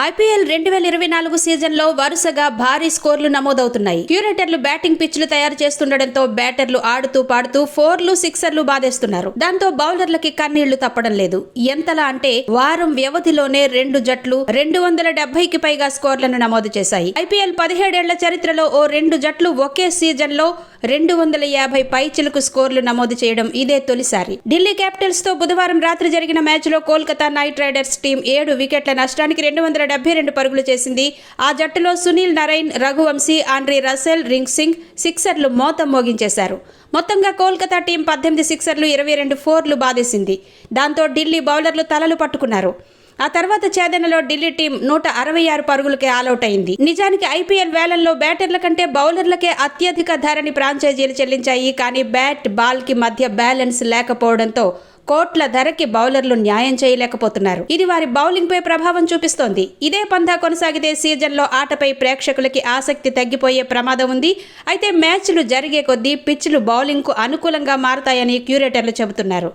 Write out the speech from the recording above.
IPL 2024 సీజన్లో వరుసగా భారీ స్కోర్లు నమోదవుతున్నాయి. క్యూరేటర్లు బ్యాటింగ్ పిచ్లు తయారు చేస్తుండటంతో బ్యాటర్లు ఆడుతూ పాడుతూ 4లు, 6లు బాదేస్తున్నారు. దాంతో బౌలర్లకి కన్నీళ్లు తప్పడం లేదు. ఎంతలా అంటే వారం వ్యవధిలోనే రెండు జట్లు 270కి పైగా స్కోర్లను నమోదు చేశాయి. ఐపీఎల్ 17 ఏళ్ల చరిత్రలో ఓ రెండు జట్లు ఒకే సీజన్లో 250 పైచిలుకు స్కోర్లు నమోదు చేయడం ఇదే తొలిసారి. ఢిల్లీ క్యాపిటల్స్ తో బుధవారం రాత్రి జరిగిన మ్యాచ్లో కోల్కతా నైట్ రైడర్స్ టీం 7 వికెట్ల నష్టానికి 272 పరుగులు చేసింది. ఆ జట్టులో Sunil Narine, Raghuvanshi, Andre Russell, Rinku Singh సిక్సర్లు మోతం మోగించేశారు. మొత్తంగా కోల్కతా టీం 18 సిక్సర్లు, 22 ఫోర్లు బాదేసింది. దాంతో ఢిల్లీ బౌలర్లు తలలు పట్టుకున్నారు. ఆ తర్వాత ఛేదనలో ఢిల్లీ టీం 166 పరుగులకే ఆలౌట్ అయింది. నిజానికి ఐపీఎల్ వేలంలో బ్యాటర్ల కంటే బౌలర్లకే అత్యధిక ధరని ఫ్రాంచైజీలు చెల్లించాయి. కానీ బ్యాట్, బాల్ కి మధ్య బ్యాలెన్స్ లేకపోవడంతో కోట్ల ధరకి బౌలర్లు న్యాయం చేయలేకపోతున్నారు. ఇది వారి బౌలింగ్ పై ప్రభావం చూపిస్తోంది. ఇదే పంథా కొనసాగితే సీజన్లో ఆటపై ప్రేక్షకులకి ఆసక్తి తగ్గిపోయే ప్రమాదం ఉంది. అయితే మ్యాచ్లు జరిగే కొద్దీ పిచ్లు బౌలింగ్ కు అనుకూలంగా మారతాయని క్యూరేటర్లు చెబుతున్నారు.